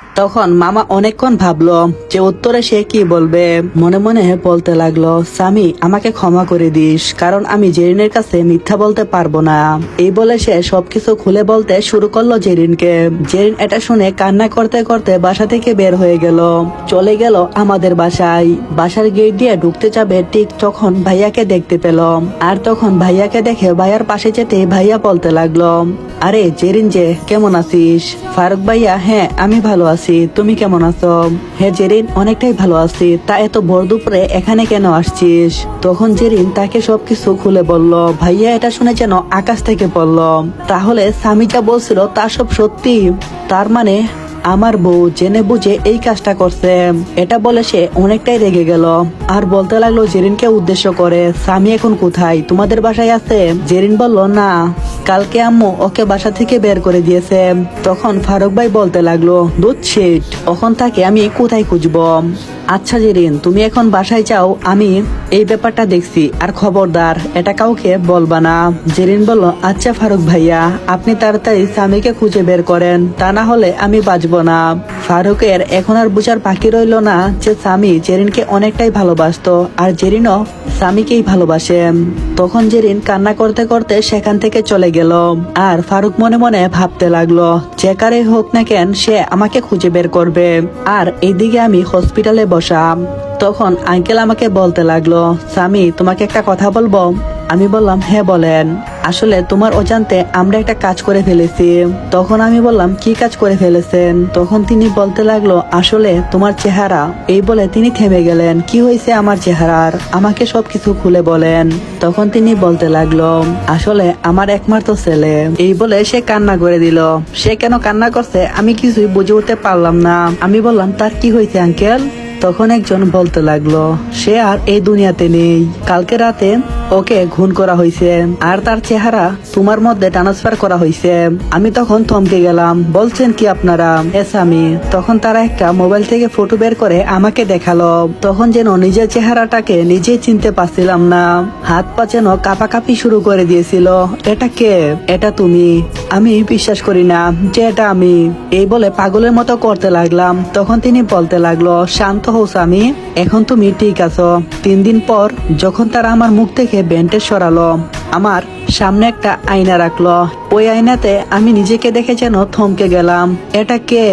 তখন মামা অনেকক্ষণ ভাবলো যে উত্তরে সে কি বলবে। মনে মনে বলতে লাগলো, স্বামী আমাকে ক্ষমা করে দিস, কারণ আমি জেরিনের কাছে মিথ্যা বলতে পারবো না। এই বলে সে সবকিছু খুলে বলতে শুরু করলো জেরিনকে। জেরিন এটা শুনে কান্না করতে করতে বাসা থেকে বের হয়ে গেল, চলে গেল আমাদের বাসায়। বাসার গেট দিয়ে ঢুকতে যাবে, ঠিক তখন ভাইয়াকে দেখতে পেল। আর তখন ভাইয়াকে দেখে ভাইয়ার পাশে যেতে ভাইয়া বলতে লাগলো, আরে জেরিন যে, কেমন আছিস? ফারুক ভাইয়া, হ্যাঁ আমি ভালো আছি, তুমি কেমন আছো? হ্যাঁ জেরিন, অনেকটাই ভালো আছি। তা এত ভোর দুপুরে এখানে কেন আসছিস? তখন জেরিন তাকে সবকিছু খুলে বলল। ভাইয়া এটা শুনে যেন আকাশ থেকে পড়ল। তাহলে স্বামী যা বলছিল তা সব সত্যি? তার মানে আমার বউ জেনে বুঝে এই কাজটা করছে। এটা বলে সে অনেকটাই রেগে গেল আর বলতে লাগলো জেরিনকে উদ্দেশ্য করে, স্বামী এখন কোথায়? তোমাদের বাসায় আছে? জেরিন বলল, না, কালকে আম্মু ওকে বাসা থেকে বের করে দিয়েছে। তখন ফারুক ভাই বলতে লাগলো, দুধ ছিট, এখন তাকে আমি কোথায় খুঁজবো? আচ্ছা জেরিন, তুমি এখন বাসায় যাও, আমি এই ব্যাপারটা দেখছি, আর খবরদার এটা কাউকে বলবা না। জেরিন বলল, আচ্ছা ফারুক ভাইয়া, আপনি তাড়াতাড়ি স্বামীকে খুঁজে বের করেন, তা না হলে আমি বাঁচবো না। ফারুকের এখন আর বুঝার বাকি রইল না যে স্বামী জেরিনকে অনেকটাই ভালোবাসতো, আর জেরিনও স্বামীকেই ভালোবাসে। তখন জেরিন কান্না করতে করতে সেখান থেকে চলে গেল। আর ফারুক মনে মনে ভাবতে লাগলো, যে কারে হোক না কেন সে আমাকে খুঁজে বের করবে। আর এইদিকে আমি হসপিটালে বসা। তখন আঙ্কেল আমাকে বলতে লাগলো, স্বামী তোমাকে একটা কথা বলবো? আমি বললাম, হ্যাঁ বলেন। আসলে তোমার অজান্তে আমরা একটা কাজ করে ফেলেছি। তখন আমি বললাম, কি কাজ করে ফেলেছেন? তখন তিনি বলতে লাগলো, আসলে তোমার চেহারা। এই বলে তিনি থেমে গেলেন। কি হয়েছে আমার চেহারার? আমাকে সবকিছু খুলে বলেন। তখন তিনি বলতে লাগলো, আসলে আমার একমাত্র ছেলে। এই বলে সে কান্না করে দিল। সে কেন কান্না করছে আমি কিছুই বুঝে উঠতে পারলাম না। আমি বললাম, তার কি হয়েছে আঙ্কেল? তখন একজন বলতে লাগলো, সে আর এই দুনিয়াতে নেই। কালকে রাতে ওকে খুন করা হয়েছে, আর তার চেহারা তোমার মধ্যে ট্রান্সফার করা হয়েছে। আমি তখন থমকে গেলাম। বলছেন কি আপনারা? এস আমি। তখন তারা একটা মোবাইল থেকে ফটো বের করে আমাকে দেখালো। তখন যেন নিজের চেহারাটাকে নিজেই চিনতে পারছিলাম না। হাত পা যেন কাঁপাকাঁপি শুরু করে দিয়েছিল। এটা কে? এটা তুমি? আমি বিশ্বাস করি না যে এটা আমি। এই বলে পাগলের মতো করতে লাগলাম। তখন তিনি বলতে লাগলো, শান্ত হও স্বামী, এখন তুমি ঠিক আছো। 3 দিন পর যখন তারা আমার মুখ থেকে ব্যান্ডেজ সরালো, আমার সামনে একটা আয়না রাখলো। ওই আয়নাতে আমি নিজেকে দেখে যেন থমকে গেলাম। এটা কে?